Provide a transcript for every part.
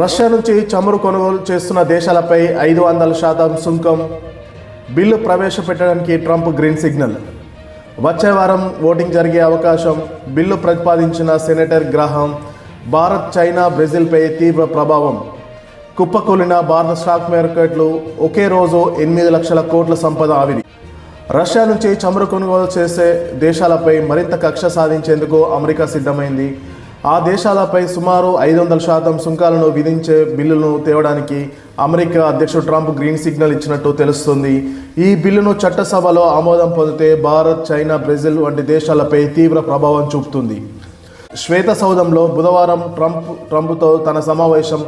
Russia నుంచి చమురు కొనుగోలు చేస్తున్న దేశాలపై 500% సుంకం బిల్లు ప్రవేశపెట్టడానికి ట్రంప్ గ్రీన్ సిగ్నల్. వచ్చే వారం ఓటింగ్ జరిగే అవకాశం. బిల్లు ప్రతిపాదించిన సెనేటర్ గ్రాహం. భారత్, చైనా, బ్రెజిల్పై తీవ్ర ప్రభావం. కుప్పకూలిన భారత స్టాక్ మార్కెట్లు. ఒకే రోజు 8 లక్షల కోట్ల సంపద ఆవిరి. రష్యా నుంచి చమురు కొనుగోలు చేసే దేశాలపై మరింత కక్ష సాధించేందుకు అమెరికా సిద్ధమైంది. ఆ దేశాలపై సుమారు 500% సుంకాలను విధించే బిల్లును తేవడానికి అమెరికా అధ్యక్షుడు ట్రంప్ గ్రీన్ సిగ్నల్ ఇచ్చినట్టు తెలుస్తుంది. ఈ బిల్లును చట్టసభలో ఆమోదం పొందితే భారత్, చైనా, బ్రెజిల్ వంటి దేశాలపై తీవ్ర ప్రభావం చూపుతుంది. శ్వేత సౌధంలో బుధవారం ట్రంప్తో తన సమావేశం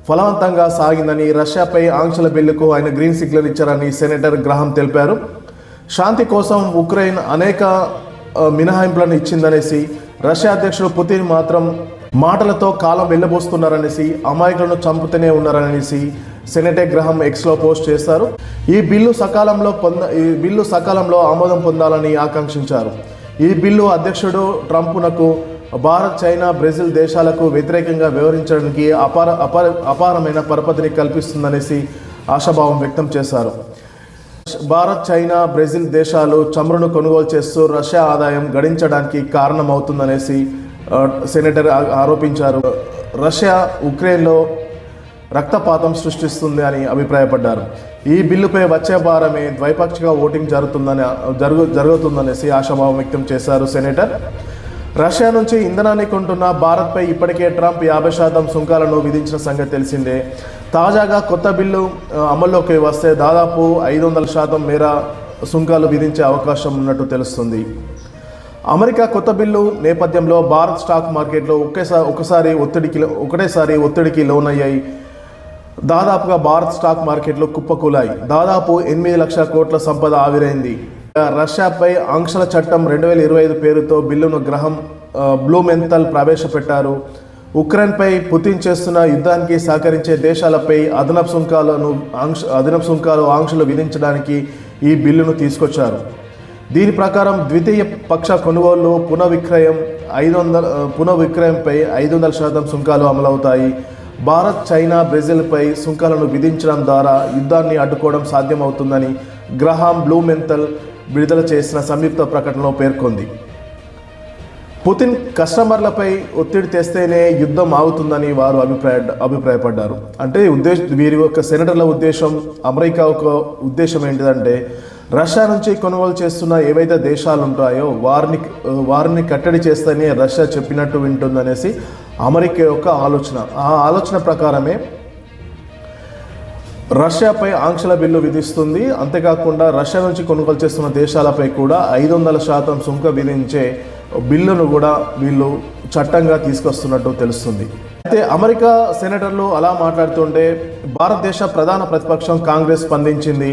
ఫలవంతంగా సాగిందని, రష్యాపై ఆంక్షల బిల్లుకు ఆయన గ్రీన్ సిగ్నల్ ఇచ్చారని సెనేటర్ గ్రాహం తెలిపారు. శాంతి కోసం ఉక్రెయిన్ అనేక మినహాయింపులను ఇచ్చిందనేసి, రష్యా అధ్యక్షుడు పుతిన్ మాత్రం మాటలతో కాలం వెళ్ళబోస్తున్నారనేసి, అమాయకులను చంపుతూనే ఉన్నారనేసి సెనేటర్ గ్రాహం ఎక్స్లో పోస్ట్ చేశారు. ఈ బిల్లు సకాలంలో ఆమోదం పొందాలని ఆకాంక్షించారు. ఈ బిల్లు అధ్యక్షుడు ట్రంప్నకు భారత్, చైనా, బ్రెజిల్ దేశాలకు వ్యతిరేకంగా వ్యవహరించడానికి అపారమైన పరపతిని కల్పిస్తుందనేసి ఆశాభావం వ్యక్తం చేశారు. భారత్, చైనా, బ్రెజిల్ దేశాలు చమురును కొనుగోలు చేస్తూ రష్యా ఆదాయం గడించడానికి కారణమవుతుందనేసి సెనేటర్ ఆరోపించారు. రష్యా ఉక్రెయిన్లో రక్తపాతం సృష్టిస్తుంది అని అభిప్రాయపడ్డారు. ఈ బిల్లుపై వచ్చే వారమే ద్వైపాక్షిక ఓటింగ్ జరుగుతుందనేసి ఆశాభావం వ్యక్తం చేశారు సెనేటర్. రష్యా నుంచి ఇంధనాన్ని కొంటున్న భారత్పై ఇప్పటికే ట్రంప్ 50% సుంకాలను విధించిన సంగతి తెలిసిందే. తాజాగా కొత్త బిల్లు అమల్లోకి వస్తే దాదాపు 500% మేర సుంకాలు విధించే అవకాశం ఉన్నట్టు తెలుస్తుంది. అమెరికా కొత్త బిల్లు నేపథ్యంలో భారత్ స్టాక్ మార్కెట్లో ఒకటేసారి ఒత్తిడికి లోనయ్యాయి. దాదాపుగా భారత్ స్టాక్ మార్కెట్లు కుప్పకూలాయి. దాదాపు 8 లక్షల కోట్ల సంపద ఆవిరైంది. రష్యాపై ఆంక్షల చట్టం 2025 పేరుతో బిల్లును గ్రహం బ్లూమెంథల్ ప్రవేశపెట్టారు. ఉక్రెయిన్పై పుతిన్ చేస్తున్న యుద్ధానికి సహకరించే దేశాలపై అదనపు సుంకాలు ఆంక్షలు విధించడానికి ఈ బిల్లును తీసుకొచ్చారు. దీని ప్రకారం ద్వితీయ పక్ష కొనుగోళ్లు పునఃవిక్రయంపై 500% సుంకాలు అమలవుతాయి. భారత్, చైనా, బ్రెజిల్పై సుంకాలను విధించడం ద్వారా యుద్ధాన్ని అడ్డుకోవడం సాధ్యమవుతుందని గ్రహాం బ్లూమెంథల్ విడుదల చేసిన సంయుక్త ప్రకటనలో పేర్కొంది. పుతిన్ కస్టమర్లపై ఒత్తిడి తెస్తేనే యుద్ధం ఆగుతుందని వారు అభిప్రాయపడ్డారు. అంటే వీరి యొక్క సెనేటర్ల ఉద్దేశం, అమెరికా యొక్క ఉద్దేశం ఏంటిదంటే, రష్యా నుంచి కొనుగోలు చేస్తున్న ఏవైతే దేశాలు ఉంటాయో వారిని కట్టడి చేస్తేనే రష్యా చెప్పినట్టు వింటుందనేసి అమెరికా యొక్క ఆలోచన. ఆ ఆలోచన ప్రకారమే రష్యాపై ఆంక్షల బిల్లు విధిస్తుంది. అంతేకాకుండా రష్యా నుంచి కొనుగోలు చేస్తున్న దేశాలపై కూడా 500% సుంకం విధించే బిల్లును కూడా వీళ్ళు చట్టంగా తీసుకొస్తున్నట్టు తెలుస్తుంది. అయితే అమెరికా సెనేటర్లు అలా మాట్లాడుతుంటే భారతదేశ ప్రధాన ప్రతిపక్షం కాంగ్రెస్ స్పందించింది.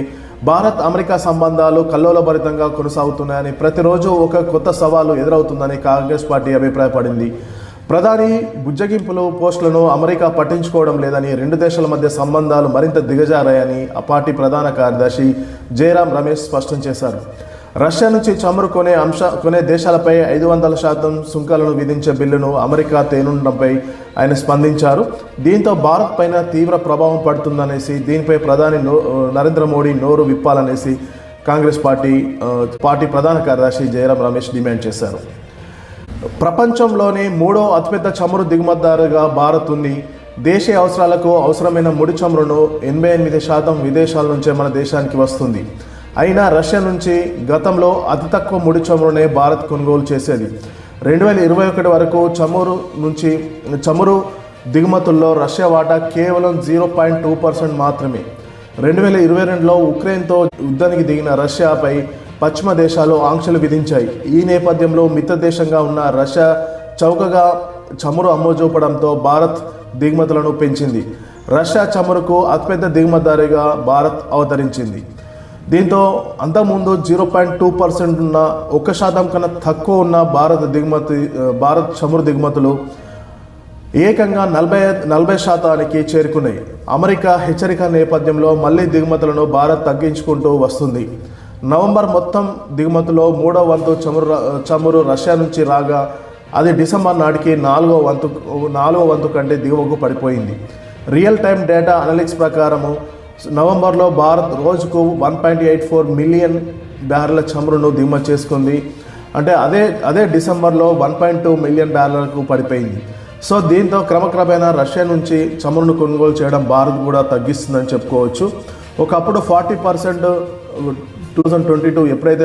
భారత్, అమెరికా సంబంధాలు కల్లోలభరితంగా కొనసాగుతున్నాయని, ప్రతిరోజు ఒక కొత్త సవాలు ఎదురవుతుందని కాంగ్రెస్ పార్టీ అభిప్రాయపడింది. ప్రధాని బుజ్జగింపులు పోస్టులను అమెరికా పట్టించుకోవడం లేదని, రెండు దేశాల మధ్య సంబంధాలు మరింత దిగజారాయని ఆ పార్టీ ప్రధాన కార్యదర్శి జయరాం రమేష్ స్పష్టం చేశారు. రష్యా నుంచి చమురు కొనే దేశాలపై 500% సుంకాలను విధించే బిల్లును అమెరికా తేనుండడంపై ఆయన స్పందించారు. దీంతో భారత్ పైన తీవ్ర ప్రభావం పడుతుందనేసి, దీనిపై ప్రధాని నరేంద్ర మోడీ నోరు విప్పాలనేసి కాంగ్రెస్ పార్టీ ప్రధాన కార్యదర్శి జయరాం రమేష్ డిమాండ్ చేశారు. ప్రపంచంలోనే 3వ అతిపెద్ద చమురు దిగుమతిదారుగా భారత్ ఉంది. దేశీయ అవసరాలకు అవసరమైన ముడి చమురును 88% విదేశాల నుంచే మన దేశానికి వస్తుంది. అయినా రష్యా నుంచి గతంలో అతి తక్కువ ముడి చమురునే భారత్ కొనుగోలు చేసేది. 2021 వరకు చమురు దిగుమతుల్లో రష్యా వాటా కేవలం 0.2% మాత్రమే. 2022లో ఉక్రెయిన్తో యుద్ధానికి దిగిన రష్యాపై పశ్చిమ దేశాలు ఆంక్షలు విధించాయి. ఈ నేపథ్యంలో మిత్ర దేశంగా ఉన్న రష్యా చౌకగా చమురు అమ్మజూపడంతో భారత్ దిగుమతులను పెంచింది. రష్యా చమురుకు అతిపెద్ద దిగుమతిదారుగా భారత్ అవతరించింది. దీంతో అంతకుముందు 0.2% ఉన్న 1% కన్నా తక్కువ ఉన్న భారత్ చమురు దిగుమతులు ఏకంగా 40% చేరుకున్నాయి. అమెరికా హెచ్చరిక నేపథ్యంలో మళ్లీ దిగుమతులను భారత్ తగ్గించుకుంటూ వస్తుంది. నవంబర్ మొత్తం దిగుమతిలో 3వ వంతు చమురు రష్యా నుంచి రాగా అది డిసెంబర్ నాటికి 4వ వంతు కంటే దిగువకు పడిపోయింది. రియల్ టైమ్ డేటా అనలిటిక్స్ ప్రకారము నవంబర్లో భారత్ రోజుకు 1.84 మిలియన్ బ్యారెల చమురును దిగుమతి చేసుకుంది. అంటే అదే డిసెంబర్లో 1.2 మిలియన్ బ్యారెలకు పడిపోయింది. సో దీంతో క్రమక్రమేణా రష్యా నుంచి చమురును కొనుగోలు చేయడం భారత్ కూడా తగ్గిస్తుందని చెప్పుకోవచ్చు. ఒకప్పుడు 40% 2022 ఎప్పుడైతే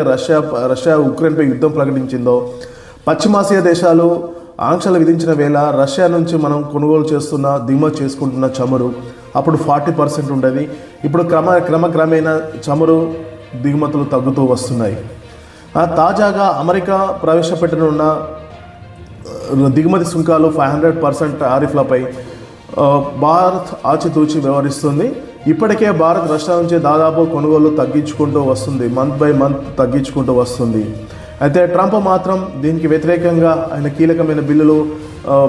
రష్యా ఉక్రెయిన్పై యుద్ధం ప్రకటించిందో పశ్చిమాసియా దేశాలు ఆంక్షలు విధించిన వేళ రష్యా నుంచి మనం కొనుగోలు చేస్తున్న దిగుమతి చేసుకుంటున్న చమురు అప్పుడు 40% ఉండేది. ఇప్పుడు క్రమక్రమేణా చమురు దిగుమతులు తగ్గుతూ వస్తున్నాయి. తాజాగా అమెరికా ప్రవేశపెట్టనున్న దిగుమతి సుంకాలు 500% టారిఫ్లపై భారత్ ఆచితూచి వ్యవహరిస్తుంది. ఇప్పటికే భారత్ రష్యా నుంచి దాదాపు కొనుగోలు తగ్గించుకుంటూ వస్తుంది, మంత్ బై మంత్ తగ్గించుకుంటూ వస్తుంది. అయితే ట్రంప్ మాత్రం దీనికి వ్యతిరేకంగా ఆయన కీలకమైన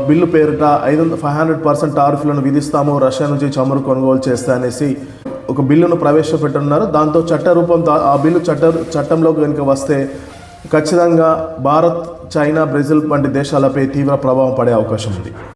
బిల్లు పేరిట 500% టారిఫ్లను విధిస్తాము రష్యా నుంచి చమురు కొనుగోలు చేస్తే అనేసి ఒక బిల్లును ప్రవేశపెట్టున్నారు. దాంతో ఆ బిల్లు చట్టంలోకి కనుక వస్తే ఖచ్చితంగా భారత్, చైనా, బ్రెజిల్ వంటి దేశాలపై తీవ్ర ప్రభావం పడే అవకాశం ఉంది.